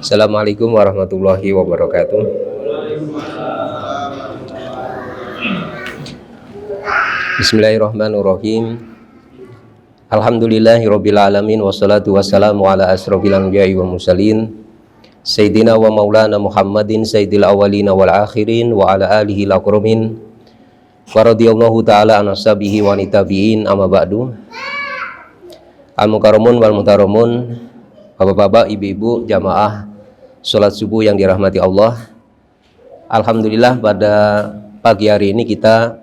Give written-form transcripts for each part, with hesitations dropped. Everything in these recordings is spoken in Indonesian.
Assalamualaikum warahmatullahi wabarakatuh. Bismillahirrahmanirrahim. Alhamdulillahirabbil alamin wassalatu wassalamu ala asrofil anbiya'i wal mursalin Sayyidina wa maulana Muhammadin sayyidil awwalina wal akhirin wa ala alihi al-akramin wa radhiyallahu ta'ala an ashabihi wa nitabiin amma ba'du. Al-mukarramun wal mutaramun, bapak-bapak, ibu-ibu, jamaah sholat subuh yang dirahmati Allah. Alhamdulillah pada pagi hari ini kita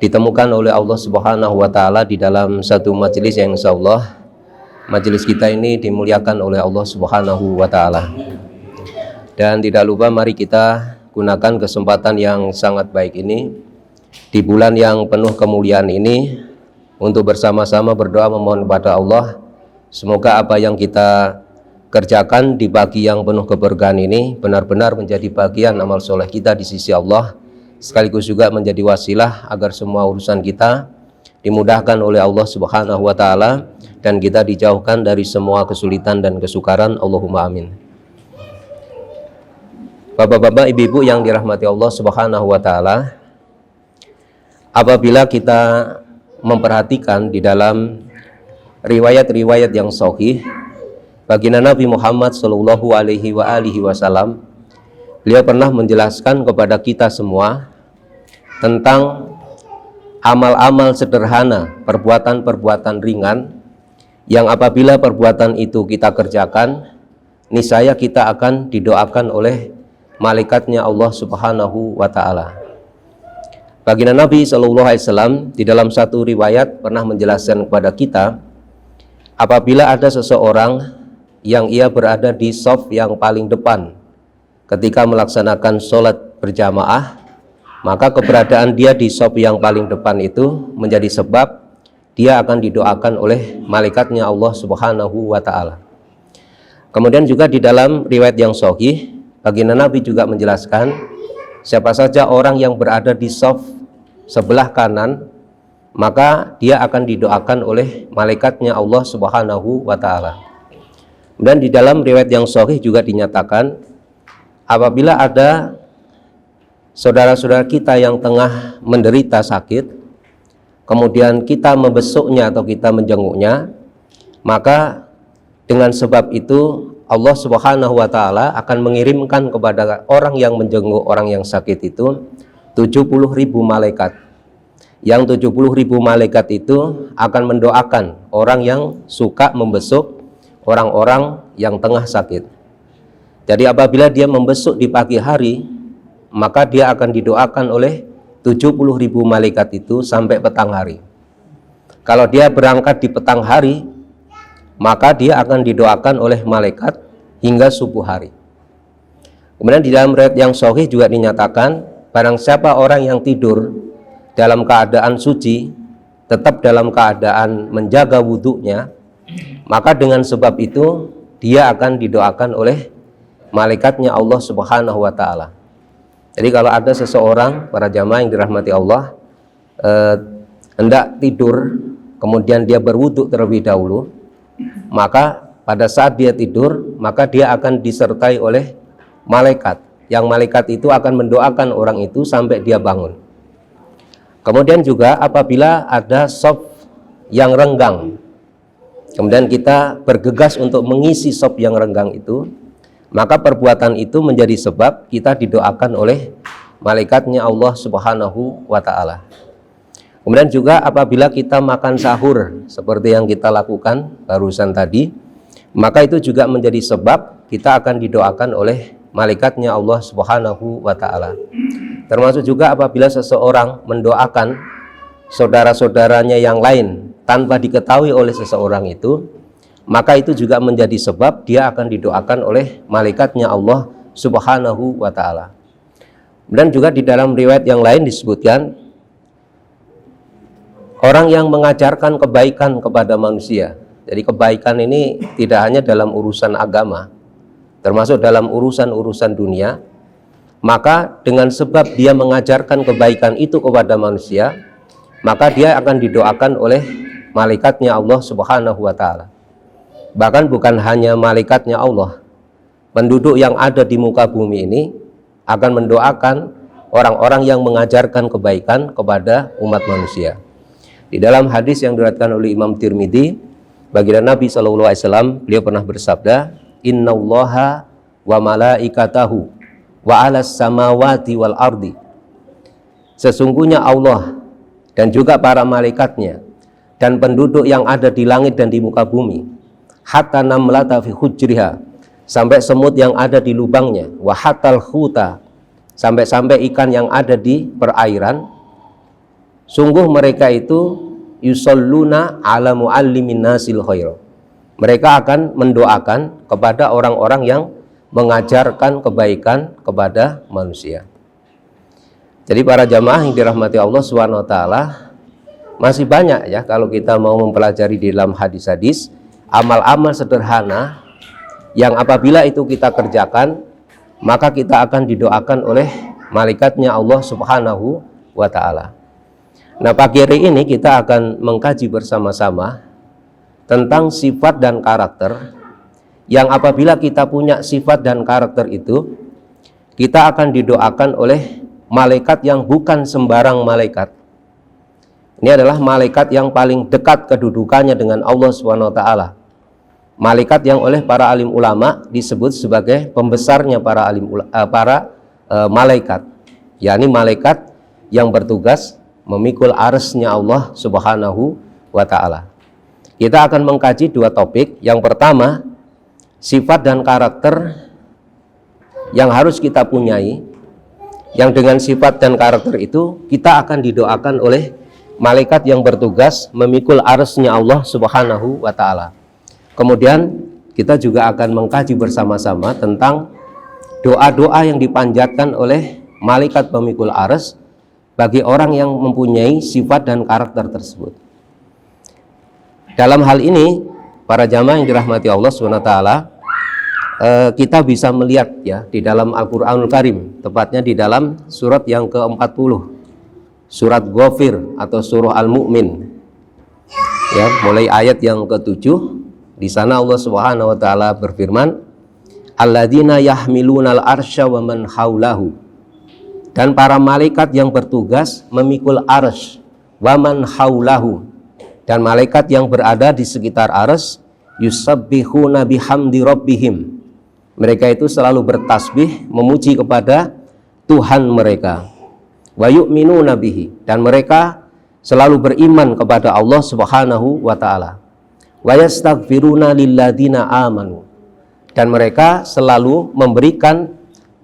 ditemukan oleh Allah Subhanahu wa taala di dalam satu majelis yang insyaallah majelis kita ini dimuliakan oleh Allah Subhanahu wa taala. Dan tidak lupa mari kita gunakan kesempatan yang sangat baik ini di bulan yang penuh kemuliaan ini untuk bersama-sama berdoa memohon kepada Allah semoga apa yang kita kerjakan di pagi yang penuh keberkahan ini benar-benar menjadi bagian amal soleh kita di sisi Allah, sekaligus juga menjadi wasilah agar semua urusan kita dimudahkan oleh Allah Subhanahu wa taala dan kita dijauhkan dari semua kesulitan dan kesukaran. Allahumma amin. Bapak-bapak, ibu-ibu yang dirahmati Allah Subhanahu wa taala, apabila kita memperhatikan di dalam riwayat-riwayat yang sahih baginda Nabi Muhammad sallallahu alaihi wasallam, beliau pernah menjelaskan kepada kita semua tentang amal-amal sederhana, perbuatan-perbuatan ringan yang apabila perbuatan itu kita kerjakan, niscaya kita akan didoakan oleh malaikatnya Allah Subhanahu wa taala. Baginda Nabi sallallahu alaihi wasallam di dalam satu riwayat pernah menjelaskan kepada kita, apabila ada seseorang yang ia berada di shaf yang paling depan ketika melaksanakan sholat berjamaah, maka keberadaan dia di shaf yang paling depan itu menjadi sebab dia akan didoakan oleh malaikatnya Allah Subhanahu wa ta'ala. Kemudian juga di dalam riwayat yang sahih, baginda Nabi juga menjelaskan siapa saja orang yang berada di shaf sebelah kanan, maka dia akan didoakan oleh malaikatnya Allah Subhanahu wa ta'ala. Dan di dalam riwayat yang sahih juga dinyatakan apabila ada saudara-saudara kita yang tengah menderita sakit, kemudian kita membesuknya atau kita menjenguknya, maka dengan sebab itu Allah Subhanahu wa taala akan mengirimkan kepada orang yang menjenguk orang yang sakit itu 70.000 malaikat. Yang 70.000 malaikat itu akan mendoakan orang yang suka membesuk orang-orang yang tengah sakit. Jadi apabila dia membesuk di pagi hari, maka dia akan didoakan oleh 70.000 malaikat itu sampai petang hari. Kalau dia berangkat di petang hari, maka dia akan didoakan oleh malaikat hingga subuh hari. Kemudian di dalam riwayat yang sahih juga dinyatakan, barang siapa orang yang tidur dalam keadaan suci, tetap dalam keadaan menjaga wudhunya, maka dengan sebab itu dia akan didoakan oleh malaikatnya Allah Subhanahu wa ta'ala. Jadi kalau ada seseorang, para jamaah yang dirahmati Allah, hendak tidur kemudian dia berwudhu terlebih dahulu, maka pada saat dia tidur maka dia akan disertai oleh malaikat, yang malaikat itu akan mendoakan orang itu sampai dia bangun. Kemudian juga apabila ada shaf yang renggang, kemudian kita bergegas untuk mengisi shaf yang renggang itu, maka perbuatan itu menjadi sebab kita didoakan oleh malaikatnya Allah Subhanahu wa ta'ala. Kemudian juga apabila kita makan sahur seperti yang kita lakukan barusan tadi, maka itu juga menjadi sebab kita akan didoakan oleh malaikatnya Allah Subhanahu wa ta'ala. Termasuk juga apabila seseorang mendoakan saudara-saudaranya yang lain tanpa diketahui oleh seseorang itu, maka itu juga menjadi sebab dia akan didoakan oleh malaikatnya Allah Subhanahu wa ta'ala. Dan juga di dalam riwayat yang lain disebutkan, orang yang mengajarkan kebaikan kepada manusia. Jadi kebaikan ini tidak hanya dalam urusan agama, termasuk dalam urusan-urusan dunia. Maka dengan sebab dia mengajarkan kebaikan itu kepada manusia, maka dia akan didoakan oleh malaikatnya Allah Subhanahu wa ta'ala. Bahkan bukan hanya malaikatnya Allah, penduduk yang ada di muka bumi ini akan mendoakan orang-orang yang mengajarkan kebaikan kepada umat manusia. Di dalam hadis yang diriwayatkan oleh Imam Tirmidzi, baginda Nabi SAW, beliau pernah bersabda, Innallaha wa malaikatahu wa alas samawati wal ardi. Sesungguhnya Allah dan juga para malaikatnya dan penduduk yang ada di langit dan di muka bumi, hatta namlata fi hujriha, sampai semut yang ada di lubangnya, wa hatal khuta, sampai ikan yang ada di perairan, sungguh mereka itu yusalluna ala muallimin nasil khair. Mereka akan mendoakan kepada orang-orang yang mengajarkan kebaikan kepada manusia. Jadi para jamaah yang dirahmati Allah Subhanahu wa taala, masih banyak ya kalau kita mau mempelajari di dalam hadis-hadis amal-amal sederhana yang apabila itu kita kerjakan, maka kita akan didoakan oleh malaikatnya Allah Subhanahu wa taala. Nah, pagi hari ini kita akan mengkaji bersama-sama tentang sifat dan karakter yang apabila kita punya sifat dan karakter itu, kita akan didoakan oleh malaikat yang bukan sembarang malaikat. Ini adalah malaikat yang paling dekat kedudukannya dengan Allah Subhanahu wa taala. Malaikat yang oleh para alim ulama disebut sebagai pembesarnya para malaikat, yakni malaikat yang bertugas memikul arsy-Nya Allah Subhanahu wa taala. Kita akan mengkaji dua topik. Yang pertama, sifat dan karakter yang harus kita punyai, yang dengan sifat dan karakter itu kita akan didoakan oleh malaikat yang bertugas memikul arsy-Nya Allah Subhanahu wa taala. Kemudian kita juga akan mengkaji bersama-sama tentang doa-doa yang dipanjatkan oleh malaikat pemikul arsy bagi orang yang mempunyai sifat dan karakter tersebut. Dalam hal ini, para jamaah yang dirahmati Allah Subhanahu wa taala, kita bisa melihat ya di dalam Al-Qur'anul Karim, tepatnya di dalam surat yang ke-40, surat Ghafir atau surah Al-Mu'min. Ya, mulai ayat yang ke-7, di sana Allah Subhanahu wa taala berfirman, alladzina yahmilunal arsya wa man haulahu. Dan para malaikat yang bertugas memikul arsy, wa man haulahu, dan malaikat yang berada di sekitar arsy, yusabbihuna bihamdi rabbihim. Mereka itu selalu bertasbih memuji kepada Tuhan mereka. Wa yu'minuna bihi, dan mereka selalu beriman kepada Allah Subhanahu wa taala. Wa yastaghfiruna lilladzina amanu, dan mereka selalu memberikan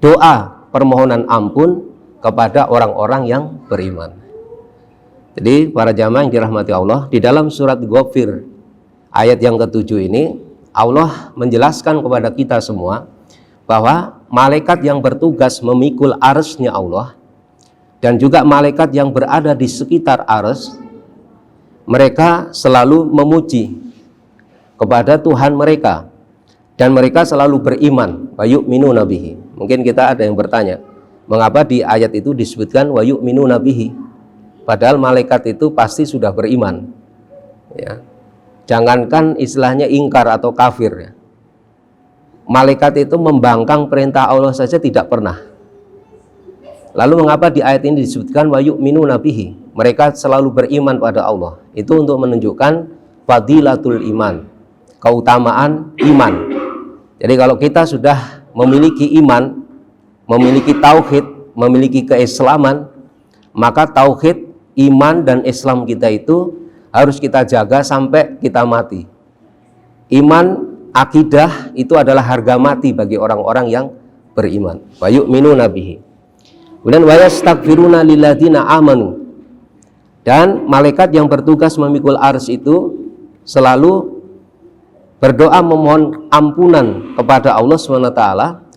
doa permohonan ampun kepada orang-orang yang beriman. Jadi para jamaah yang dirahmati Allah, di dalam surat Ghafir ayat yang ke-7 ini Allah menjelaskan kepada kita semua bahwa malaikat yang bertugas memikul arsy-Nya Allah dan juga malaikat yang berada di sekitar arsy, mereka selalu memuji kepada Tuhan mereka dan mereka selalu beriman, wa yu'minuna bihi. Mungkin kita ada yang bertanya, mengapa di ayat itu disebutkan wa yu'minuna bihi, padahal malaikat itu pasti sudah beriman ya. Jangankan istilahnya ingkar atau kafir ya. Malaikat itu membangkang perintah Allah saja tidak pernah. Lalu mengapa di ayat ini disebutkan wa yu'minuna bihi, mereka selalu beriman pada Allah? Itu untuk menunjukkan fadilatul iman, keutamaan iman. Jadi kalau kita sudah memiliki iman, memiliki tauhid, memiliki keislaman, maka tauhid, iman dan Islam kita itu harus kita jaga sampai kita mati. Iman, akidah itu adalah harga mati bagi orang-orang yang beriman. Wa yu'minuna bihi. Kemudian wa yastaghfiruna lilladzina amanu. Dan malaikat yang bertugas memikul arsy itu selalu berdoa memohon ampunan kepada Allah SWT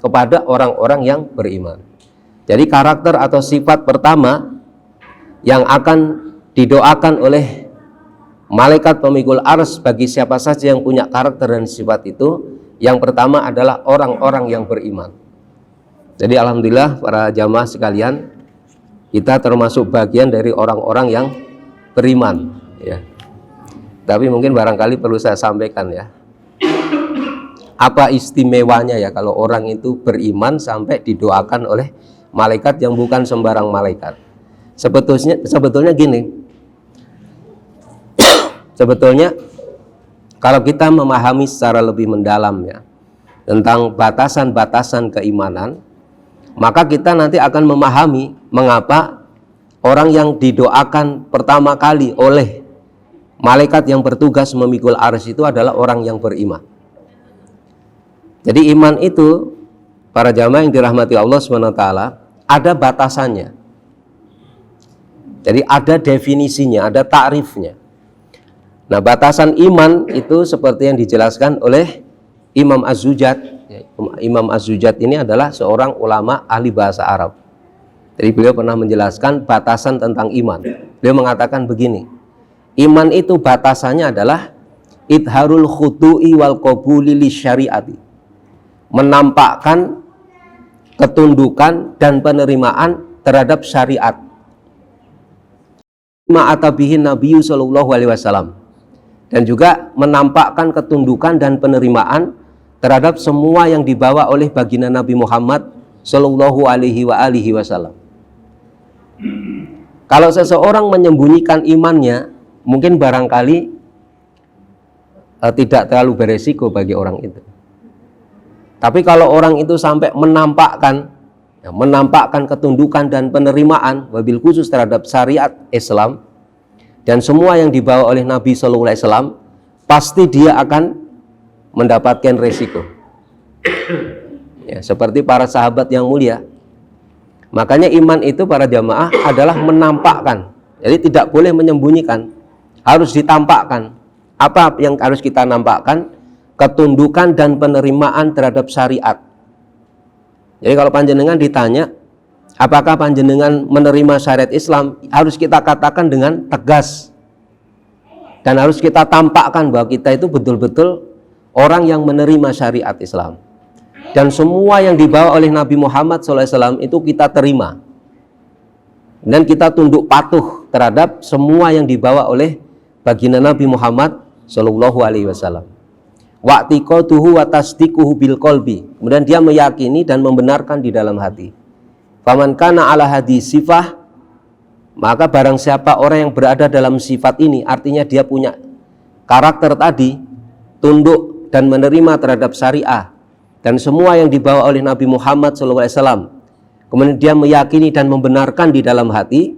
kepada orang-orang yang beriman. Jadi karakter atau sifat pertama yang akan didoakan oleh malaikat pemikul arsy bagi siapa saja yang punya karakter dan sifat itu, yang pertama adalah orang-orang yang beriman. Jadi alhamdulillah para jamaah sekalian, kita termasuk bagian dari orang-orang yang beriman ya. Tapi mungkin barangkali perlu saya sampaikan ya, Apa istimewanya ya kalau orang itu beriman sampai didoakan oleh malaikat yang bukan sembarang malaikat? Sebetulnya gini. Sebetulnya kalau kita memahami secara lebih mendalam ya tentang batasan-batasan keimanan, maka kita nanti akan memahami mengapa orang yang didoakan pertama kali oleh malaikat yang bertugas memikul arsy itu adalah orang yang beriman. Jadi iman itu, para jamaah yang dirahmati Allah SWT, ada batasannya. Jadi ada definisinya, ada takrifnya. Nah, batasan iman itu seperti yang dijelaskan oleh Imam Az-Zujat. Imam Az-Zujat ini adalah seorang ulama ahli bahasa Arab. Jadi beliau pernah menjelaskan batasan tentang iman. Beliau mengatakan begini, iman itu batasannya adalah idharul khudu'i wal qabuli li syariati, menampakkan ketundukan dan penerimaan terhadap syariat. Ma'atabihin Nabi sallallahu alaihi wasallam, dan juga menampakkan ketundukan dan penerimaan terhadap semua yang dibawa oleh baginda Nabi Muhammad sallallahu alaihi wasallam. Kalau seseorang menyembunyikan imannya, mungkin barangkali tidak terlalu beresiko bagi orang itu. Tapi kalau orang itu sampai menampakkan ketundukan dan penerimaan, wabil khusus terhadap syariat Islam dan semua yang dibawa oleh Nabi Sallallahu Alaihi Wasallam, pasti dia akan mendapatkan resiko. Ya, seperti para sahabat yang mulia. Makanya iman itu para jamaah adalah menampakkan. Jadi tidak boleh menyembunyikan, harus ditampakkan. Apa yang harus kita nampakkan? Ketundukan dan penerimaan terhadap syariat. Jadi kalau panjenengan ditanya apakah panjenengan menerima syariat Islam, harus kita katakan dengan tegas dan harus kita tampakkan bahwa kita itu betul-betul orang yang menerima syariat Islam, dan semua yang dibawa oleh Nabi Muhammad SAW itu kita terima dan kita tunduk patuh terhadap semua yang dibawa oleh baginda Nabi Muhammad SAW. Wa'tiqaduhu wa tasdiquhu bil qalbi, kemudian dia meyakini dan membenarkan di dalam hati. Faman kana ala hadis sifah, maka barang siapa orang yang berada dalam sifat ini, artinya dia punya karakter tadi, tunduk dan menerima terhadap syariah dan semua yang dibawa oleh Nabi Muhammad SAW, kemudian dia meyakini dan membenarkan di dalam hati,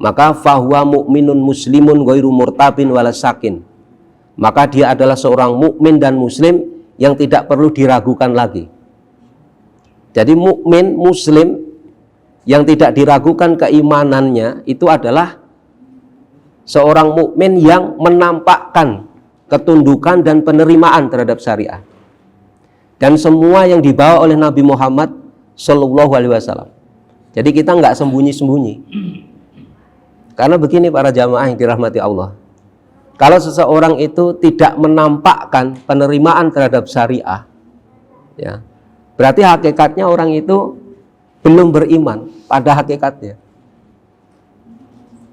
maka fahuwa mu'minun muslimun ghairu murtabin wala sakin, maka dia adalah seorang mukmin dan muslim yang tidak perlu diragukan lagi. Jadi mukmin muslim yang tidak diragukan keimanannya itu adalah seorang mukmin yang menampakkan ketundukan dan penerimaan terhadap syariah dan semua yang dibawa oleh Nabi Muhammad Sallallahu Alaihi Wasallam. Jadi kita nggak sembunyi-sembunyi. Karena begini para jamaah yang dirahmati Allah, kalau seseorang itu tidak menampakkan penerimaan terhadap syariah, ya, berarti hakikatnya orang itu belum beriman pada hakikatnya.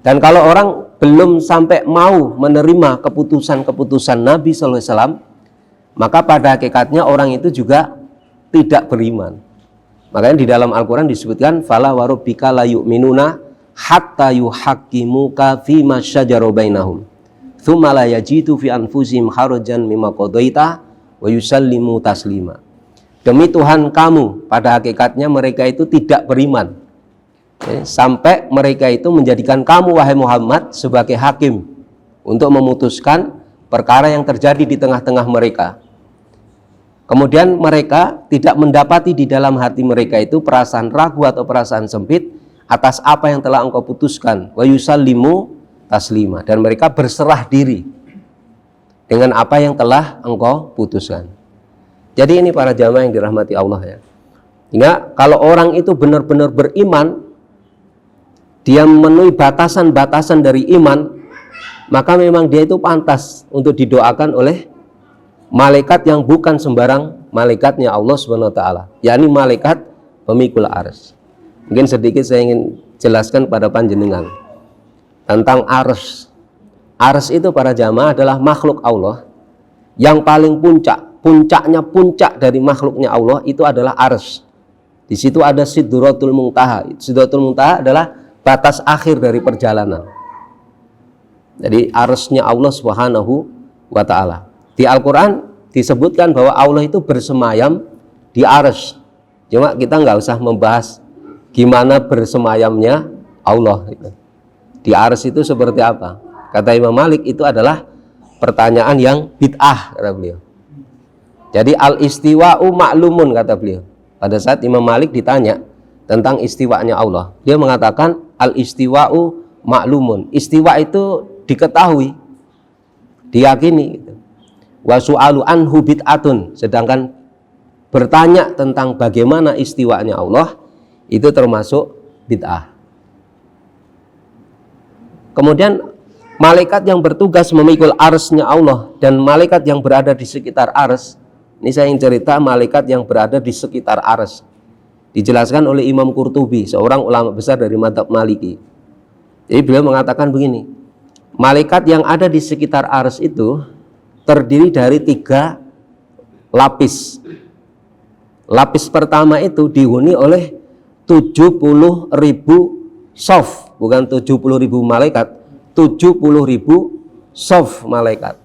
Dan kalau orang belum sampai mau menerima keputusan-keputusan Nabi SAW, maka pada hakikatnya orang itu juga tidak beriman. Makanya di dalam Al-Quran disebutkan, fala warabbika la yu'minuna hatta yuhaqqimuka fima syajara bainahum tsumma la yajidu fi anfusihim harajan mimma qadaita wa yusallimu taslima. Demi Tuhan kamu, pada hakikatnya mereka itu tidak beriman sampai mereka itu menjadikan kamu wahai Muhammad sebagai hakim untuk memutuskan perkara yang terjadi di tengah-tengah mereka. Kemudian mereka tidak mendapati di dalam hati mereka itu perasaan ragu atau perasaan sempit atas apa yang telah engkau putuskan, wa yusallimu taslima, dan mereka berserah diri dengan apa yang telah engkau putuskan. Jadi ini para jamaah yang dirahmati Allah ya. Hingga kalau orang itu benar-benar beriman, dia memenuhi batasan-batasan dari iman, maka memang dia itu pantas untuk didoakan oleh malaikat yang bukan sembarang malaikatnya Allah Subhanahu wa taala, yakni malaikat pemikul arsy. Mungkin sedikit saya ingin jelaskan pada panjenengan tentang arsy. Arsy itu para jamaah adalah makhluk Allah yang paling puncak puncak dari makhluknya Allah itu adalah arsy. Di situ ada Sidratul Muntaha. Sidratul Muntaha adalah batas akhir dari perjalanan. Jadi arsy-nya Allah Subhanahu wa Ta'ala. Di Al-Quran disebutkan bahwa Allah itu bersemayam di arsy. Cuma kita nggak usah membahas gimana bersemayamnya Allah. Di arsy itu seperti apa? Kata Imam Malik itu adalah pertanyaan yang bid'ah, kata beliau. Jadi al-istiwa'u ma'lumun, kata beliau. Pada saat Imam Malik ditanya tentang istiwanya Allah, dia mengatakan al-istiwa'u ma'lumun. Istiwa itu diketahui, diyakini gitu. Wa su'alu anhu bid'atun. Sedangkan bertanya tentang bagaimana istiwanya Allah itu termasuk bid'ah. Kemudian malaikat yang bertugas memikul arsy-nya Allah dan malaikat yang berada di sekitar arsy. Ini saya ingin cerita malaikat yang berada di sekitar arsy. Dijelaskan oleh Imam Qurtubi, seorang ulama besar dari mazhab Maliki. Jadi beliau mengatakan begini, malaikat yang ada di sekitar arsy itu terdiri dari 3 lapis. Lapis pertama itu dihuni oleh 70.000 shaf, bukan 70.000 malaikat, 70.000 shaf malaikat.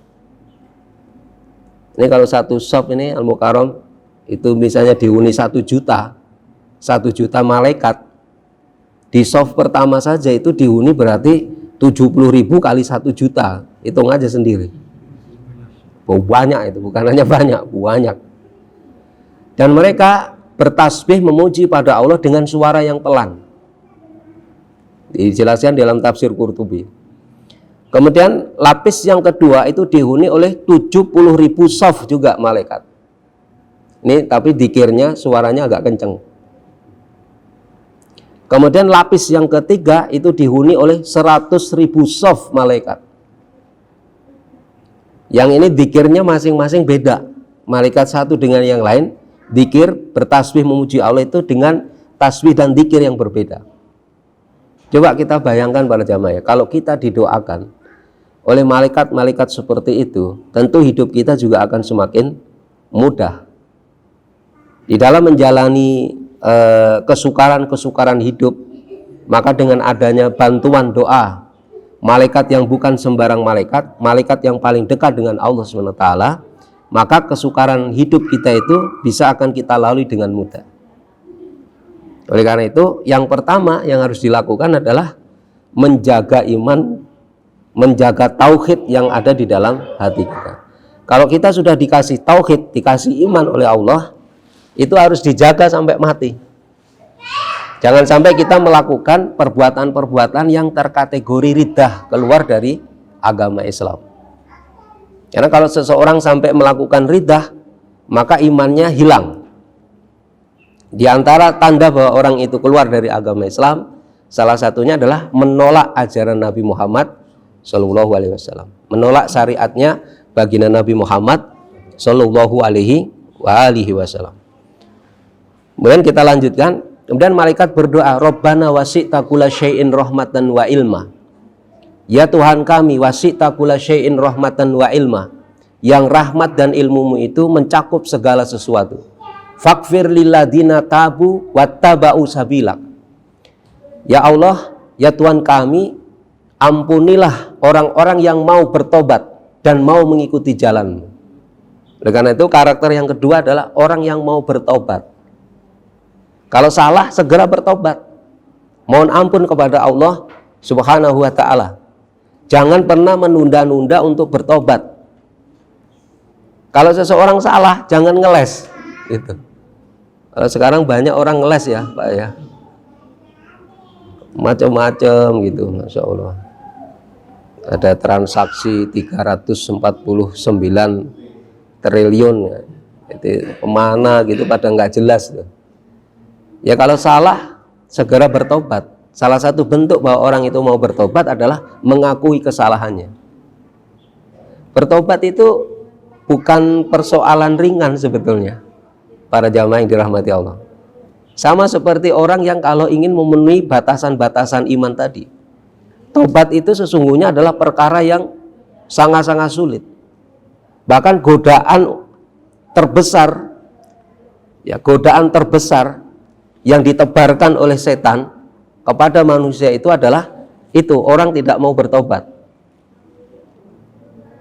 Ini kalau satu shaf ini Al-Mukarram itu misalnya dihuni 1 juta, 1 juta malaikat. Di shaf pertama saja itu dihuni berarti 70.000 kali 1 juta. Hitung aja sendiri. Banyak itu, bukan hanya banyak. Dan mereka bertasbih memuji pada Allah dengan suara yang pelan. Dijelaskan dalam tafsir Qurtubi. Kemudian lapis yang kedua itu dihuni oleh 70.000 shaf juga malaikat. Ini tapi dzikirnya suaranya agak kenceng. Kemudian lapis yang ketiga itu dihuni oleh 100.000 shaf malaikat. Yang ini dzikirnya masing-masing beda. Malaikat satu dengan yang lain, dzikir bertasbih memuji Allah itu dengan tasbih dan dzikir yang berbeda. Coba kita bayangkan para jamaah ya, kalau kita didoakan oleh malaikat-malaikat seperti itu, tentu hidup kita juga akan semakin mudah. Di dalam menjalani kesukaran-kesukaran hidup, maka dengan adanya bantuan doa malaikat yang bukan sembarang malaikat, malaikat yang paling dekat dengan Allah SWT, maka kesukaran hidup kita itu bisa akan kita lalui dengan mudah. Oleh karena itu, yang pertama yang harus dilakukan adalah menjaga iman, menjaga tauhid yang ada di dalam hati kita. Kalau kita sudah dikasih tauhid, dikasih iman oleh Allah, itu harus dijaga sampai mati. Jangan sampai kita melakukan perbuatan-perbuatan yang terkategori riddah, keluar dari agama Islam. Karena kalau seseorang sampai melakukan riddah, maka imannya hilang. Di antara tanda bahwa orang itu keluar dari agama Islam, salah satunya adalah menolak ajaran Nabi Muhammad Shallallahu Alaihi Wasallam, menolak syariatnya baginda Nabi Muhammad Shallallahu Alaihi Wasallam. Kemudian kita lanjutkan. Kemudian malaikat berdoa, Rabbana wasi'ta kulla syai'in rahmatan wa ilma. Ya Tuhan kami, wasi'ta kulla syai'in rahmatan wa ilma. Yang rahmat dan ilmumu itu mencakup segala sesuatu. Faghfir lilladina tabu wattaba'u sabilak. Ya Allah, ya Tuhan kami, ampunilah orang-orang yang mau bertobat dan mau mengikuti jalanmu. Oleh karena itu karakter yang kedua adalah orang yang mau bertobat. Kalau salah segera bertobat, mohon ampun kepada Allah Subhanahu wa Ta'ala. Jangan pernah menunda-nunda untuk bertobat. Kalau seseorang salah, jangan ngeles gitu. Kalau sekarang banyak orang ngeles ya Pak ya, macam-macam gitu, Masya Allah. Ada transaksi 349 triliun itu kemana gitu, pada nggak jelas tuh. Ya kalau salah segera bertobat. Salah satu bentuk bahwa orang itu mau bertobat adalah mengakui kesalahannya. Bertobat itu bukan persoalan ringan sebetulnya, para jamaah yang dirahmati Allah. Sama seperti orang yang kalau ingin memenuhi batasan-batasan iman tadi. Tobat itu sesungguhnya adalah perkara yang sangat-sangat sulit. Bahkan godaan terbesar, ya, godaan terbesar yang ditebarkan oleh setan kepada manusia itu adalah itu, orang tidak mau bertobat.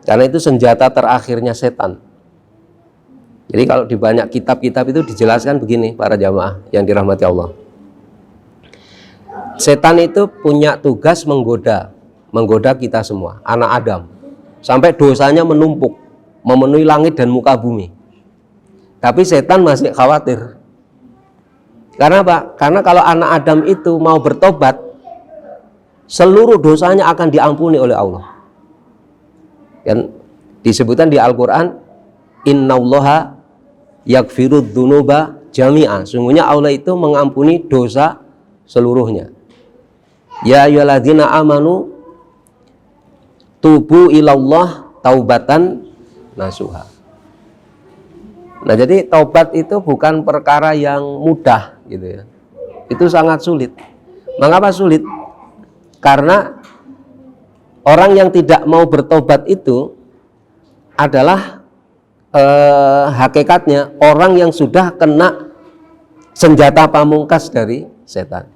Karena itu senjata terakhirnya setan. Jadi kalau di banyak kitab-kitab itu dijelaskan begini, para jamaah yang dirahmati Allah. Setan itu punya tugas menggoda kita semua, anak Adam, sampai dosanya menumpuk, memenuhi langit dan muka bumi. Tapi setan masih khawatir. Karena apa? Karena kalau anak Adam itu mau bertobat, seluruh dosanya akan diampuni oleh Allah. Kan disebutkan di Al-Quran, innallaha yaghfirudz dzunuba jami'a. Sungguhnya Allah itu mengampuni dosa seluruhnya. Ya ayyuhalladzina amanu tubu ilallah taubatan nasuha. Nah, jadi taubat itu bukan perkara yang mudah gitu ya. Itu sangat sulit. Mengapa sulit? Karena orang yang tidak mau bertobat itu adalah hakikatnya orang yang sudah kena senjata pamungkas dari setan.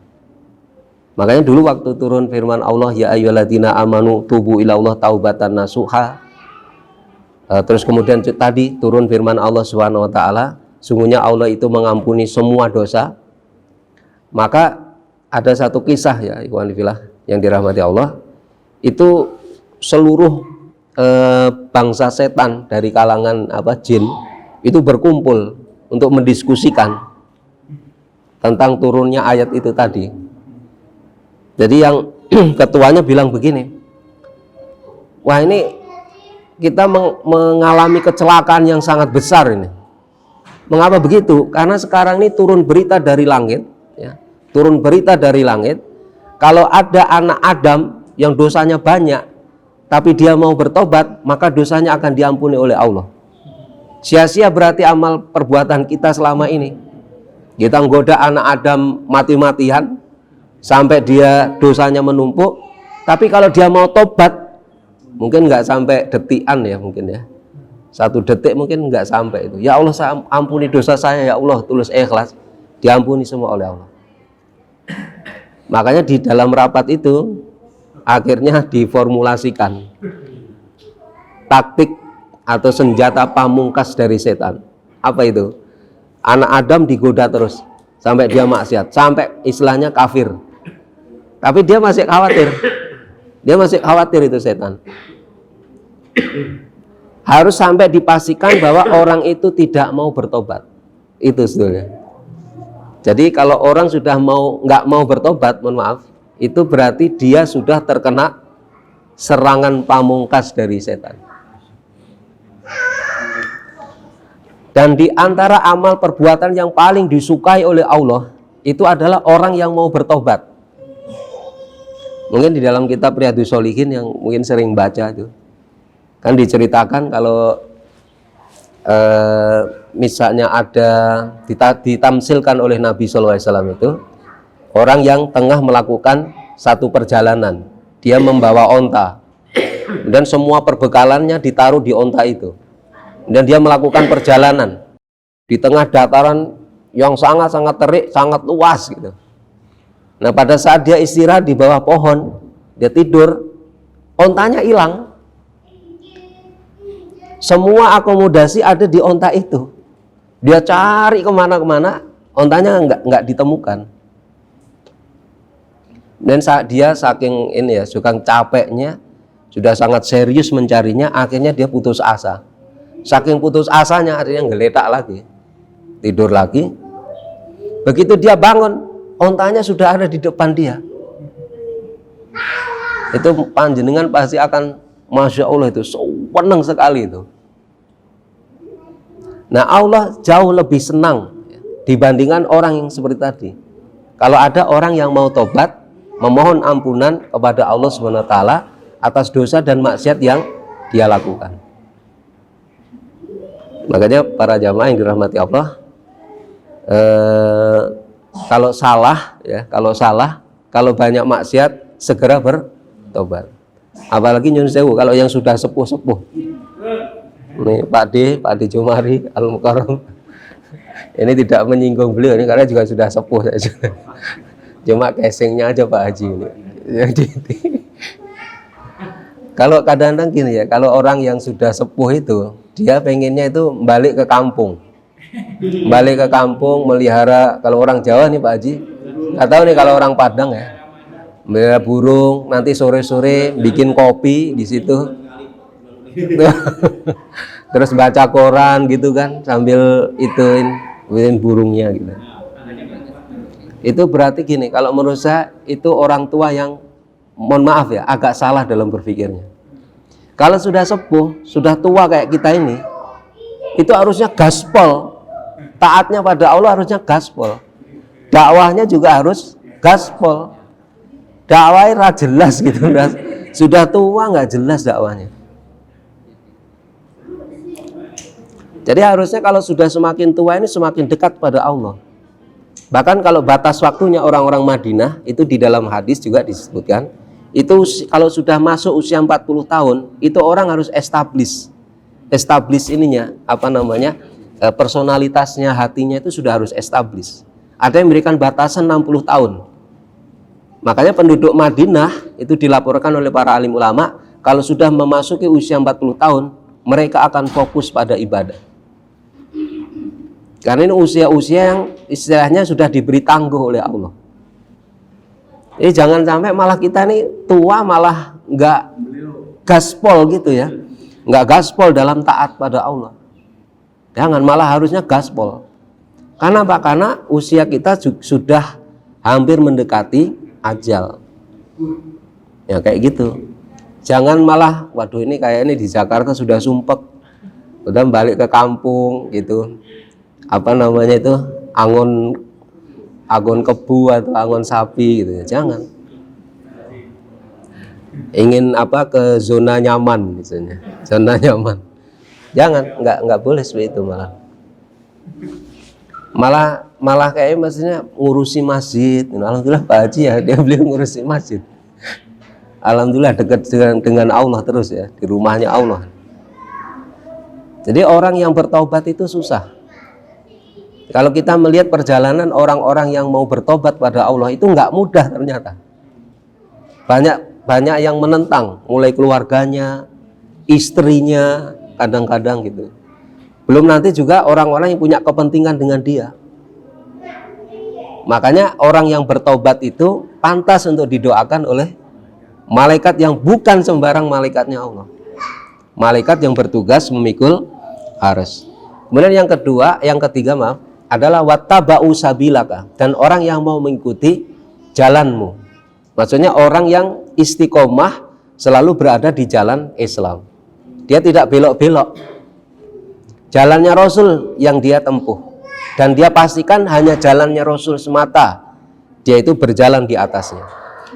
Makanya dulu waktu turun firman Allah, ya ayyuhalladzina amanu tubu ilallah taubatan nasuha. Terus kemudian tadi turun firman Allah Subhanahu wa taala, sungguhnya Allah itu mengampuni semua dosa. Maka ada satu kisah ya, ikhwan fillah yang dirahmati Allah, itu seluruh bangsa setan dari kalangan jin itu berkumpul untuk mendiskusikan tentang turunnya ayat itu tadi. Jadi yang ketuanya bilang begini, wah ini kita mengalami kecelakaan yang sangat besar ini. Mengapa begitu? Karena sekarang ini turun berita dari langit, ya, turun berita dari langit, kalau ada anak Adam yang dosanya banyak, tapi dia mau bertobat, maka dosanya akan diampuni oleh Allah. Sia-sia berarti amal perbuatan kita selama ini. Kita menggoda anak Adam mati-matian, sampai dia dosanya menumpuk, tapi kalau dia mau tobat, mungkin nggak sampai detikan ya, mungkin ya 1 detik mungkin nggak sampai itu. Ya Allah, saya ampuni dosa saya ya Allah, tulus ikhlas, diampuni semua oleh Allah. Makanya di dalam rapat itu akhirnya diformulasikan taktik atau senjata pamungkas dari setan. Apa itu? Anak Adam digoda terus sampai dia maksiat, sampai istilahnya kafir. Tapi dia masih khawatir. Dia masih khawatir itu setan. Harus sampai dipastikan bahwa orang itu tidak mau bertobat. Itu sebetulnya. Jadi kalau orang sudah nggak mau bertobat, mohon maaf, itu berarti dia sudah terkena serangan pamungkas dari setan. Dan di antara amal perbuatan yang paling disukai oleh Allah itu adalah orang yang mau bertobat. Mungkin di dalam kitab Riyadhus Shalihin yang mungkin sering baca itu, kan diceritakan kalau misalnya ada ditamsilkan oleh Nabi SAW itu orang yang tengah melakukan satu perjalanan, dia membawa onta dan semua perbekalannya ditaruh di onta itu, dan dia melakukan perjalanan di tengah dataran yang sangat-sangat terik, sangat luas gitu. Nah, pada saat dia istirahat di bawah pohon, dia tidur, ontanya hilang. Semua akomodasi ada di onta itu. Dia cari kemana-kemana, ontanya nggak ditemukan. Dan saat dia saking ini ya, saking capeknya, sudah sangat serius mencarinya, akhirnya dia putus asa. Saking putus asanya, akhirnya ngeletak lagi, tidur lagi. Begitu dia bangun, ontanya sudah ada di depan dia. Itu panjenengan pasti akan, Masya Allah, itu senang sekali itu. Nah, Allah jauh lebih senang dibandingkan orang yang seperti tadi. Kalau ada orang yang mau tobat, memohon ampunan kepada Allah SWT atas dosa dan maksiat yang dia lakukan. Makanya para jamaah yang dirahmati Allah, kalau salah ya, kalau banyak maksiat, segera bertobat. Apalagi nyun sewu kalau yang sudah sepuh-sepuh. Nih Pak D Jumari Al Mukarram. Ini tidak menyinggung beliau ini karena juga sudah sepuh saja. Cuma casingnya aja Pak Haji ini. Jadi kalau kadang-kadang gini ya, kalau orang yang sudah sepuh itu dia pengennya itu balik ke kampung. Balik ke kampung melihara, kalau orang Jawa nih Pak Haji, nggak tahu nih kalau orang Padang ya, melihara burung, nanti sore-sore bikin kopi di situ, terus baca koran gitu kan, sambil ituin burungnya gitu. Itu berarti gini, kalau menurut saya itu orang tua yang, mohon maaf ya, agak salah dalam berpikirnya. Kalau sudah sepuh, sudah tua kayak kita ini, itu harusnya gaspol. Taatnya pada Allah harusnya gaspol. Dakwahnya juga harus gaspol. Dakwahnya jelas gitu. Sudah tua nggak jelas dakwahnya. Jadi harusnya kalau sudah semakin tua ini semakin dekat pada Allah. Bahkan kalau batas waktunya orang-orang Madinah itu di dalam hadis juga disebutkan, itu kalau sudah masuk usia 40 tahun itu orang harus establish ininya, apa namanya, personalitasnya, hatinya itu sudah harus establish. Ada yang memberikan batasan 60 tahun. Makanya penduduk Madinah itu dilaporkan oleh para alim ulama, kalau sudah memasuki usia 40 tahun mereka akan fokus pada ibadah. Karena ini usia-usia yang istilahnya sudah diberi tangguh oleh Allah. Jadi jangan sampai malah kita nih tua malah nggak gaspol gitu ya, nggak gaspol dalam taat pada Allah. Jangan, malah harusnya gaspol. Karena apa? Karena usia kita sudah hampir mendekati ajal. Ya kayak gitu. Jangan malah, waduh ini kayak ini di Jakarta sudah sumpek, udah balik ke kampung gitu. Apa namanya itu, angon kebu atau angon sapi gitu ya. Jangan. Ingin apa, ke zona nyaman misalnya. Zona nyaman. Jangan, nggak boleh seperti itu malah kayak maksudnya ngurusi masjid. Alhamdulillah Pak Haji ya, dia beliau ngurusi masjid. Alhamdulillah dekat dengan Allah terus ya, di rumahnya Allah. Jadi orang yang bertobat itu susah. Kalau kita melihat perjalanan orang-orang yang mau bertobat pada Allah itu nggak mudah ternyata. Banyak yang menentang, mulai keluarganya, istrinya, kadang-kadang gitu. Belum nanti juga orang-orang yang punya kepentingan dengan dia. Makanya orang yang bertobat itu pantas untuk didoakan oleh malaikat yang bukan sembarang malaikatnya Allah. Malaikat yang bertugas memikul arsy. Kemudian yang ketiga adalah wattaba'u sabilaka, dan orang yang mau mengikuti jalanmu. Maksudnya orang yang istiqomah selalu berada di jalan Islam. Dia tidak belok-belok. Jalannya Rasul yang dia tempuh, dan dia pastikan hanya jalannya Rasul semata. Dia itu berjalan di atasnya.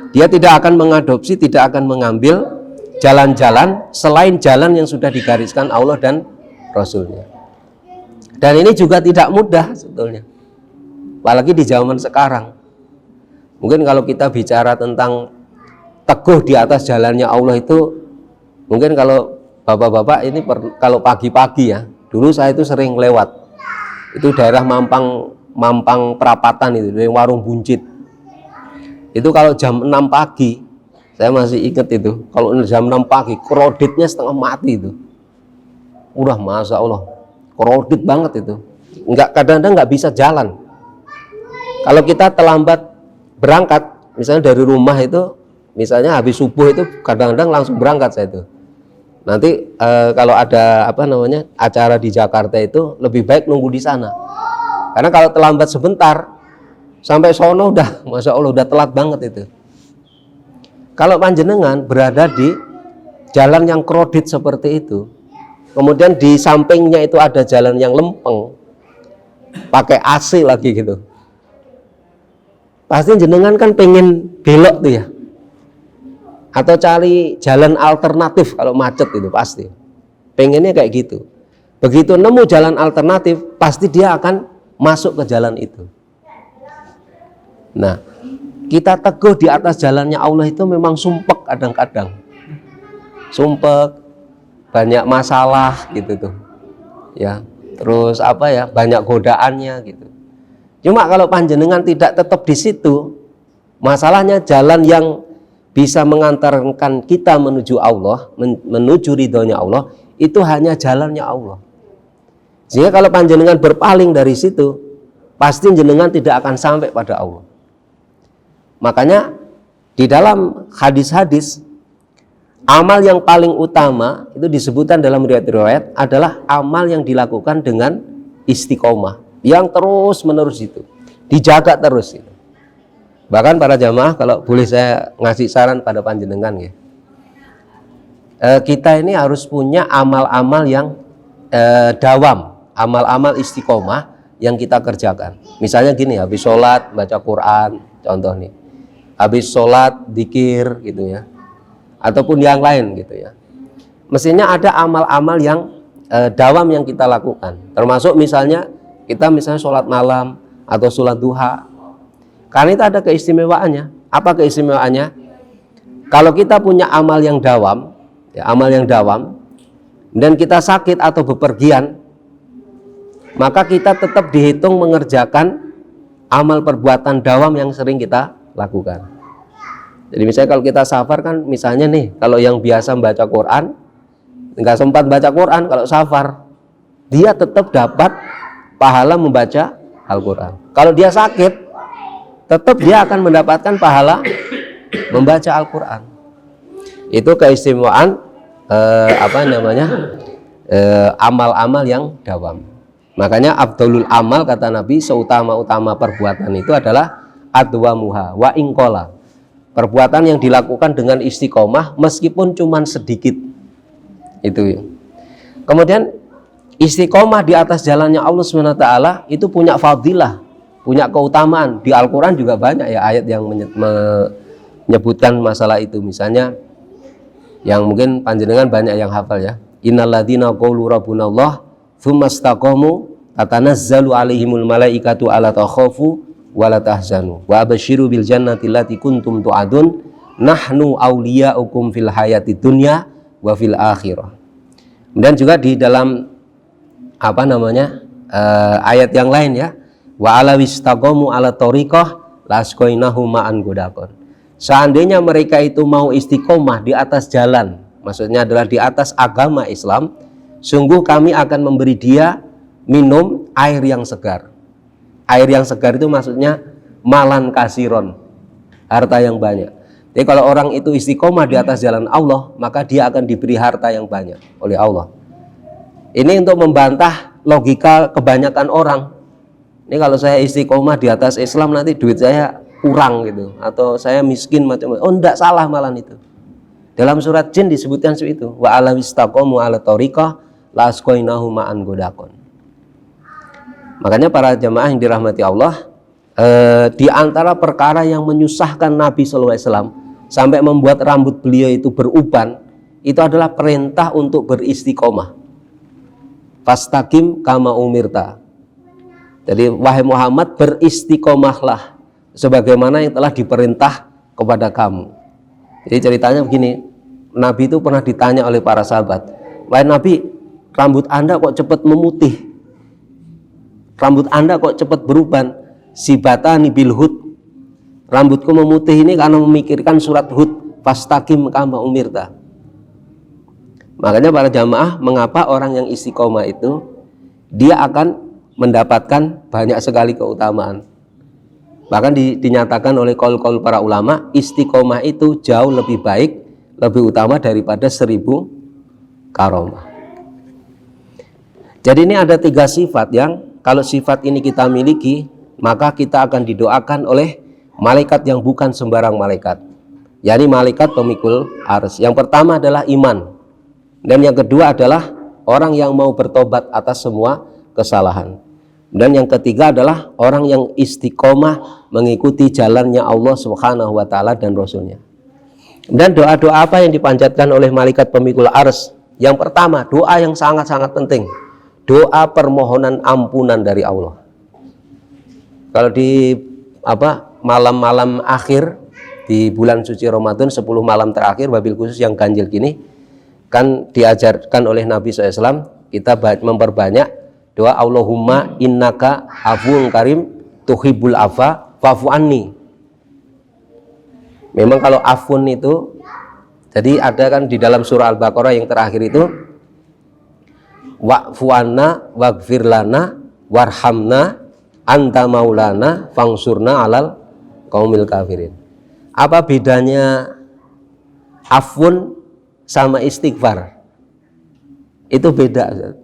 Dia tidak akan mengadopsi, tidak akan mengambil jalan-jalan selain jalan yang sudah digariskan Allah dan Rasulnya. Dan ini juga tidak mudah sebetulnya, apalagi di zaman sekarang. Mungkin kalau kita bicara tentang teguh di atas jalannya Allah itu, mungkin kalau bapak-bapak ini kalau pagi-pagi ya, dulu saya itu sering lewat, itu daerah Mampang Perapatan itu, dari warung buncit. Itu kalau jam 6 pagi, saya masih ingat itu, kalau jam 6 pagi, kreditnya setengah mati itu. Udah Masya Allah, kredit banget itu. Kadang-kadang nggak bisa jalan. Kalau kita terlambat berangkat, misalnya dari rumah itu, misalnya habis subuh itu, kadang-kadang langsung berangkat saya itu. Nanti kalau ada apa namanya acara di Jakarta itu lebih baik nunggu di sana. Karena kalau terlambat sebentar sampai sono udah, Masya Allah, udah telat banget itu. Kalau panjenengan berada di jalan yang kredit seperti itu, kemudian di sampingnya itu ada jalan yang lempeng, pakai AC lagi gitu, pasti jenengan kan pengen belok tuh ya, atau cari jalan alternatif kalau macet itu pasti. Pengennya kayak gitu. Begitu nemu jalan alternatif, pasti dia akan masuk ke jalan itu. Nah, kita teguh di atas jalannya Allah itu memang sumpek kadang-kadang. Sumpek. banyak masalah gitu tuh. Ya, terus apa ya, banyak godaannya gitu. Cuma kalau panjenengan tidak tetap di situ, masalahnya jalan yang bisa mengantarkan kita menuju Allah, menuju ridhonya Allah, itu hanya jalannya Allah. Sehingga kalau panjenengan berpaling dari situ, pasti jenengan tidak akan sampai pada Allah. Makanya di dalam hadis-hadis, amal yang paling utama itu disebutkan dalam riwayat-riwayat adalah amal yang dilakukan dengan istiqomah, yang terus menerus itu dijaga terus itu. Bahkan para jamaah, kalau boleh saya ngasih saran pada panjenengan ya, kita ini harus punya amal-amal yang dawam, amal-amal istiqomah yang kita kerjakan. Misalnya gini, habis sholat baca Quran, contoh nih, habis sholat zikir gitu ya, ataupun yang lain gitu ya. Mestinya ada amal-amal yang dawam yang kita lakukan, termasuk misalnya kita sholat malam atau sholat duha. Karena itu ada keistimewaannya. Apa keistimewaannya? Kalau kita punya amal yang dawam, ya, amal yang dawam, dan kita sakit atau bepergian, maka kita tetap dihitung mengerjakan amal perbuatan dawam yang sering kita lakukan. Jadi misalnya kalau kita safar kan, misalnya nih, kalau yang biasa membaca Quran, nggak sempat baca Quran kalau safar, dia tetap dapat pahala membaca Al-Quran. Kalau dia sakit, tetap dia akan mendapatkan pahala membaca Al-Quran. Itu keistimewaan amal-amal yang dawam. Makanya Abdulul amal, kata Nabi, seutama-utama perbuatan itu adalah adwamuha wa ingkola, perbuatan yang dilakukan dengan istiqomah meskipun cuma sedikit. Itu. Kemudian istiqomah di atas jalannya Allah SWT itu punya fadilah, punya keutamaan. Di Al-Quran juga banyak ya ayat yang menyebutkan masalah itu. Misalnya yang mungkin panjenengan banyak yang hafal ya, innalladzina qalu rabbunallah tsumastaqamu tatanazzalu alaihimul malaikatu alla takhafu wa la tahzanu wa abasyiru bil jannati allati kuntum tu'adun nahnu awliya'ukum fil hayati dunya wa fil akhirah. Kemudian juga di dalam ayat yang lain ya, wa ala wistaqamu ala tariqah lasqainahum ma'an godakon. Seandainya mereka itu mau istiqomah di atas jalan, maksudnya adalah di atas agama Islam, sungguh kami akan memberi dia minum air yang segar. Air yang segar itu maksudnya malan kasiron, harta yang banyak. Jadi kalau orang itu istiqomah di atas jalan Allah, maka dia akan diberi harta yang banyak oleh Allah. Ini untuk membantah logika kebanyakan orang. Ini kalau saya istiqomah di atas Islam, nanti duit saya kurang gitu, atau saya miskin macam-macam. Oh, enggak, salah malah itu. Dalam surat Jin disebutkan seperti itu. Wa ala wistaqamu ala tariqah la asqainahu ma'an godakon. Makanya para jamaah yang dirahmati Allah, di antara perkara yang menyusahkan Nabi SAW sampai membuat rambut beliau itu beruban, itu adalah perintah untuk beristiqomah. Fastaqim kama umirta. Jadi wahai Muhammad, beristiqomahlah sebagaimana yang telah diperintah kepada kamu. Jadi ceritanya begini, Nabi itu pernah ditanya oleh para sahabat, wahai Nabi, rambut Anda kok cepat memutih, rambut Anda kok cepat beruban? Sibatani bil hud, rambutku memutih ini karena memikirkan surat Hud, fastaqim kama umirta. Makanya para jamaah, mengapa orang yang istiqomah itu dia akan mendapatkan banyak sekali keutamaan. Bahkan dinyatakan oleh qaul-qaul para ulama, istiqomah itu jauh lebih baik, lebih utama daripada 1000 karomah. Jadi ini ada 3 sifat yang kalau sifat ini kita miliki, maka kita akan didoakan oleh malaikat yang bukan sembarang malaikat, yakni malaikat pemikul ars. Yang pertama adalah iman, dan yang kedua adalah orang yang mau bertobat atas semua kesalahan, dan yang ketiga adalah orang yang istiqomah mengikuti jalannya Allah Subhanahu wa ta'ala dan Rasulnya. Dan doa-doa apa yang dipanjatkan oleh malaikat pemikul ars? Yang pertama, doa yang sangat-sangat penting, doa permohonan ampunan dari Allah. Kalau di malam-malam akhir di bulan suci Ramadan, 10 malam terakhir, wabil khusus yang ganjil gini, kan diajarkan oleh Nabi SAW, kita memperbanyak doa Allahumma innaka afuwun karim tuhibbul afa fa'fu anni. Memang kalau afun itu, jadi ada kan di dalam surah Al-Baqarah yang terakhir itu, wa'fu anna waghfir lana warhamna anta maulana fangsurna alal qaumil kafirin. Apa bedanya afun sama istighfar? Itu beda.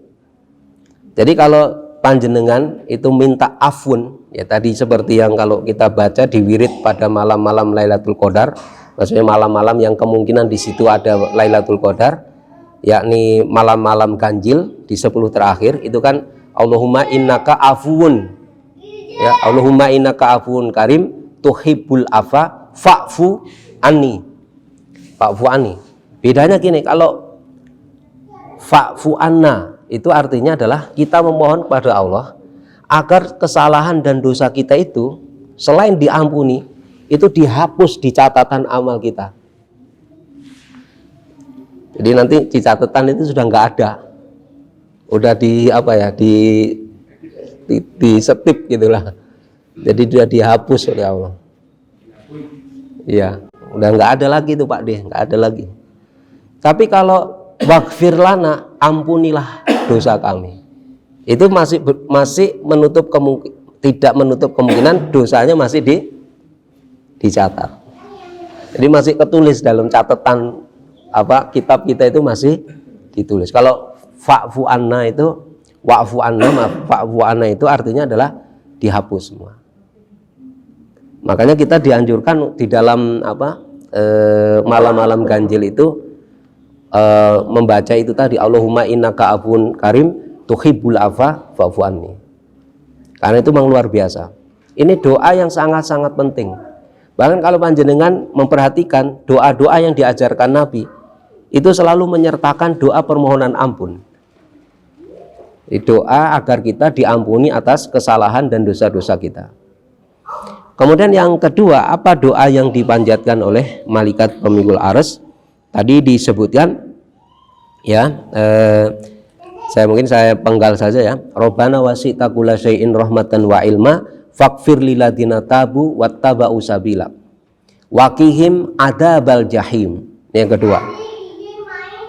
Jadi kalau panjenengan itu minta afun, ya tadi seperti yang kalau kita baca di wirid pada malam-malam Lailatul Qadar, maksudnya malam-malam yang kemungkinan di situ ada Lailatul Qadar, yakni malam-malam ganjil di 10 terakhir, itu kan Allahumma innaka afuwun, ya Allahumma innaka afuwun karim tuhibbul afa fa'fu anni. Fa'fu anni. Bedanya gini, kalau fa'fu anna itu artinya adalah kita memohon kepada Allah agar kesalahan dan dosa kita itu selain diampuni, itu dihapus di catatan amal kita. Jadi nanti di catatan itu sudah nggak ada, udah di apa ya, di setip gitulah. Jadi sudah dihapus oleh Allah. Iya, udah nggak ada lagi tuh Pak D, nggak ada lagi. Tapi kalau waghfir lana, ampunilah dosa kami, itu masih menutup tidak menutup kemungkinan dosanya masih dicatat. Jadi masih ketulis dalam catatan apa kitab kita, itu masih ditulis. Kalau fa'fu anna itu, wa'fu anna, fa'fu anna itu artinya adalah dihapus semua. Makanya kita dianjurkan di dalam apa malam-malam ganjil itu membaca itu tadi, Allahumma innaka afuwun karim tuhibbul afa fa'fu anni. Karena itu memang luar biasa. Ini doa yang sangat-sangat penting. Bahkan kalau panjenengan memperhatikan doa-doa yang diajarkan Nabi, itu selalu menyertakan doa permohonan ampun. Doa agar kita diampuni atas kesalahan dan dosa-dosa kita. Kemudian yang kedua, apa doa yang dipanjatkan oleh malaikat pemikul arsy? Tadi disebutkan ya, saya penggal saja ya. Rabbana wasi'ta kulla syai'in rahmatan wa ilma faghfir lil ladzina tabu wattaba'u sabila waqihim adzabal jahim. Yang kedua,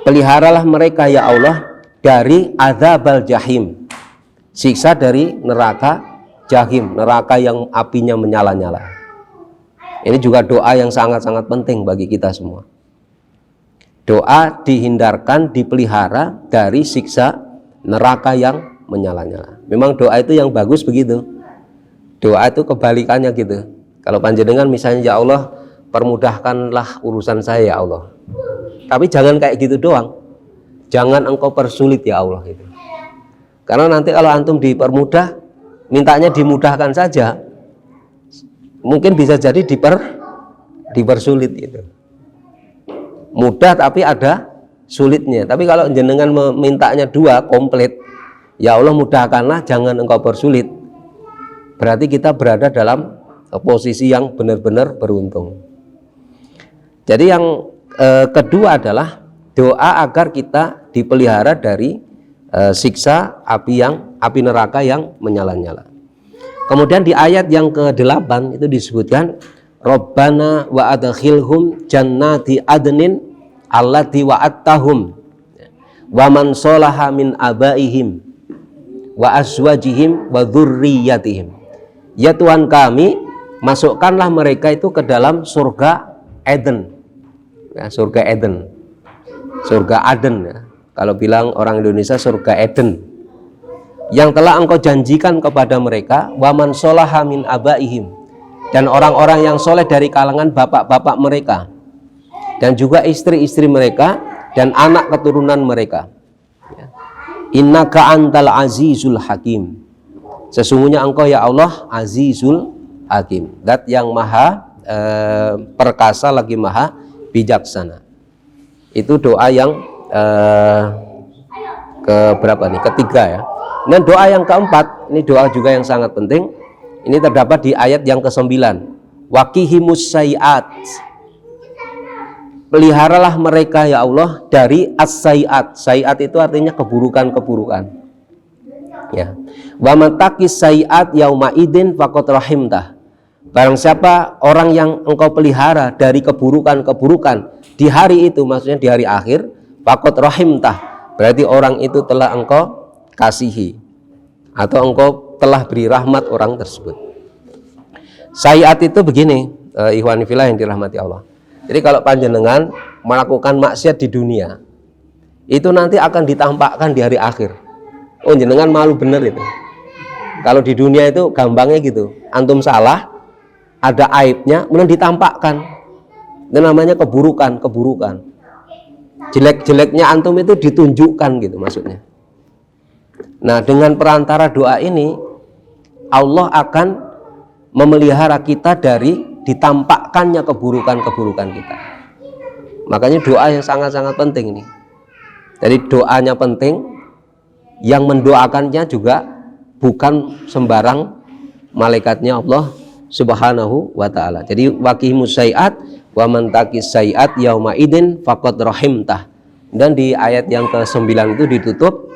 peliharalah mereka ya Allah dari adzabal jahim, siksa dari neraka jahim, neraka yang apinya menyala-nyala. Ini juga doa yang sangat-sangat penting bagi kita semua. Doa dihindarkan, dipelihara dari siksa neraka yang menyala-nyala. Memang doa itu yang bagus begitu. Doa itu kebalikannya gitu. Kalau panjenengan misalnya, ya Allah permudahkanlah urusan saya ya Allah, tapi jangan kayak gitu doang. Jangan engkau persulit ya Allah gitu. Karena nanti kalau antum dipermudah, mintanya dimudahkan saja, mungkin bisa jadi dipersulit gitu. Mudah tapi ada sulitnya. Tapi kalau jenengan memintanya dua komplit, ya Allah mudahkanlah, jangan engkau persulit, berarti kita berada dalam posisi yang benar-benar beruntung. Jadi yang kedua adalah doa agar kita dipelihara dari siksa api neraka yang menyala-nyala. Kemudian di ayat yang ke-8 itu disebutkan Rabbana wa adkhilhum jannati adnin allati wa'adtahum wa man sholaha min abaihim wa azwajihim wa dzurriyyatihim. Ya Tuhan kami, masukkanlah mereka itu ke dalam surga Eden. Ya, surga Eden. Surga Aden ya. Kalau bilang orang Indonesia surga Eden. Yang telah engkau janjikan kepada mereka, wa man sholaha min abaihim, dan orang-orang yang soleh dari kalangan bapak-bapak mereka, dan juga istri-istri mereka dan anak keturunan mereka. Innaka antal azizul hakim. Sesungguhnya engkau ya Allah azizul hakim, zat yang maha perkasa lagi maha bijaksana. Itu doa yang keberapa nih? Ketiga ya. Dan doa yang keempat, ini doa juga yang sangat penting. Ini terdapat di ayat yang ke-9. Waqihimus sayiat. peliharalah mereka ya Allah dari as-sayiat. Sayiat itu artinya keburukan-keburukan. Ya. Wa matakis sayiat yauma idin faqad rahimtah. Barang siapa orang yang engkau pelihara dari keburukan-keburukan di hari itu, maksudnya di hari akhir, faqad rahimtah, berarti orang itu telah engkau kasihi atau engkau telah beri rahmat orang tersebut. Sayiat itu begini, ikhwan fillah yang dirahmati Allah. Jadi kalau panjenengan melakukan maksiat di dunia, itu nanti akan ditampakkan di hari akhir. Oh, jenengan malu bener itu. Kalau di dunia itu gampangnya gitu, antum salah, ada aibnya, kemudian ditampakkan. Itu namanya keburukan. Jelek-jeleknya antum itu ditunjukkan gitu maksudnya. Nah, dengan perantara doa ini, Allah akan memelihara kita dari ditampakkannya keburukan-keburukan kita. Makanya doa yang sangat-sangat penting nih. Jadi doanya penting, yang mendoakannya juga bukan sembarang malaikatnya Allah Subhanahu wa ta'ala. Jadi waqimus sayiat wa man taqis sayiat yauma idin faqad rahimtah. Dan di ayat yang ke-9 itu ditutup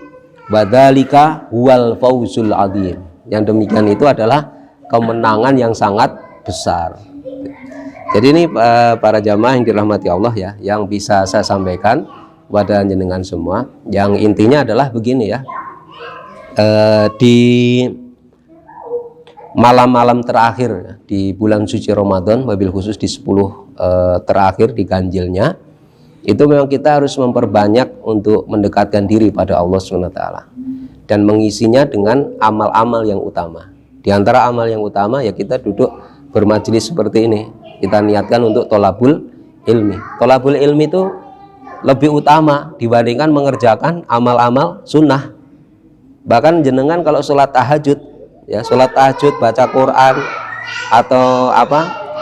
wadzalika huwal fauzul adzim. Yang demikian itu adalah kemenangan yang sangat besar. Jadi ini para jamaah yang dirahmati Allah ya, yang bisa saya sampaikan kepada jenengan semua. Yang intinya adalah begini ya. Di malam-malam terakhir di bulan suci Ramadan, wabil khusus di 10 terakhir di ganjilnya, itu memang kita harus memperbanyak untuk mendekatkan diri pada Allah SWT dan mengisinya dengan amal-amal yang utama. Di antara amal yang utama ya kita duduk bermajelis seperti ini, kita niatkan untuk tolabul ilmi. Tolabul ilmi itu lebih utama dibandingkan mengerjakan amal-amal sunnah. Bahkan jenengan kalau sholat tahajud, ya sholat tahajud, baca Quran atau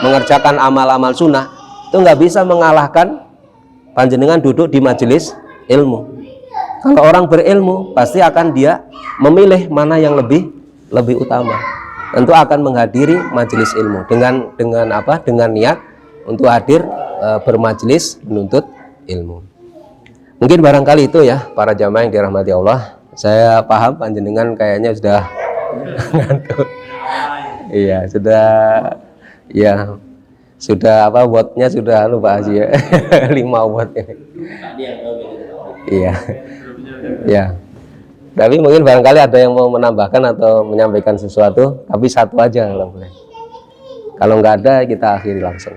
mengerjakan amal-amal sunnah, itu nggak bisa mengalahkan panjenengan duduk di majelis ilmu. Kalau orang berilmu pasti akan dia memilih mana yang lebih utama. Tentu akan menghadiri majelis ilmu dengan niat untuk hadir bermajelis menuntut ilmu. Mungkin barangkali itu ya para jamaah yang dirahmati Allah. Saya paham panjenengan kayaknya sudah ngantuk. Iya, sudah wattnya sudah Pak Haji ya. 5 watt ini. Iya. Ya. Tapi mungkin barangkali ada yang mau menambahkan atau menyampaikan sesuatu, tapi satu aja kalau boleh. Kalau nggak ada kita akhiri langsung.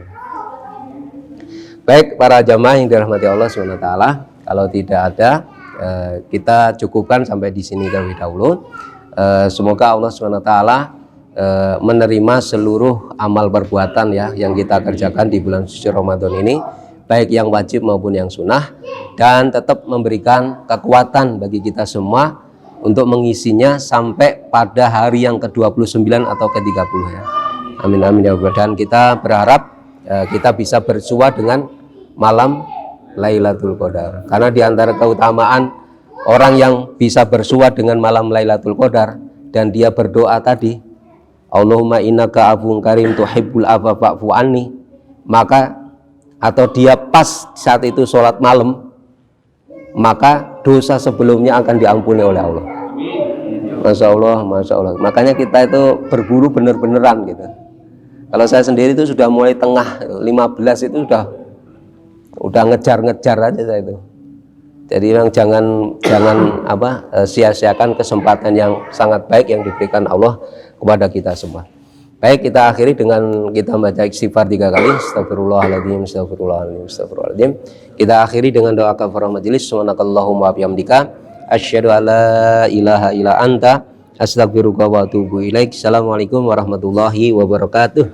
Baik para jamaah yang dirahmati Allah SWT, kalau tidak ada kita cukupkan sampai di sini terlebih dahulu. Semoga Allah SWT menerima seluruh amal perbuatan ya yang kita kerjakan di bulan suci Ramadan ini, baik yang wajib maupun yang sunnah, dan tetap memberikan kekuatan bagi kita semua untuk mengisinya sampai pada hari yang ke-29 atau ke-30 ya. Amin amin ya rabbal. Dan kita berharap kita bisa bersua dengan malam Lailatul Qadar. Karena di antara keutamaan orang yang bisa bersua dengan malam Lailatul Qadar dan dia berdoa tadi, Allahumma innaka afuwwun karim tuhibbul afwa fa'fu anni, maka atau dia pas saat itu sholat malam, maka dosa sebelumnya akan diampuni oleh Allah. Masya Allah, Masya Allah. Makanya kita itu berburu bener-beneran gitu. Kalau saya sendiri itu sudah mulai tengah 15 itu udah ngejar-ngejar aja saya itu. Jadi memang jangan sia-siakan kesempatan yang sangat baik yang diberikan Allah kepada kita semua. Baik, kita akhiri dengan kita baca istighfar 3 kali. Astagfirullahaladzim, astagfirullahaladzim, astagfirullahaladzim. Kita akhiri dengan doa kafarah majelis. Subhanakallahumma wa bihamdika asyhadu an la ilaha illa anta astaghfiruka wa atubu ilaik. Assalamualaikum warahmatullahi wabarakatuh.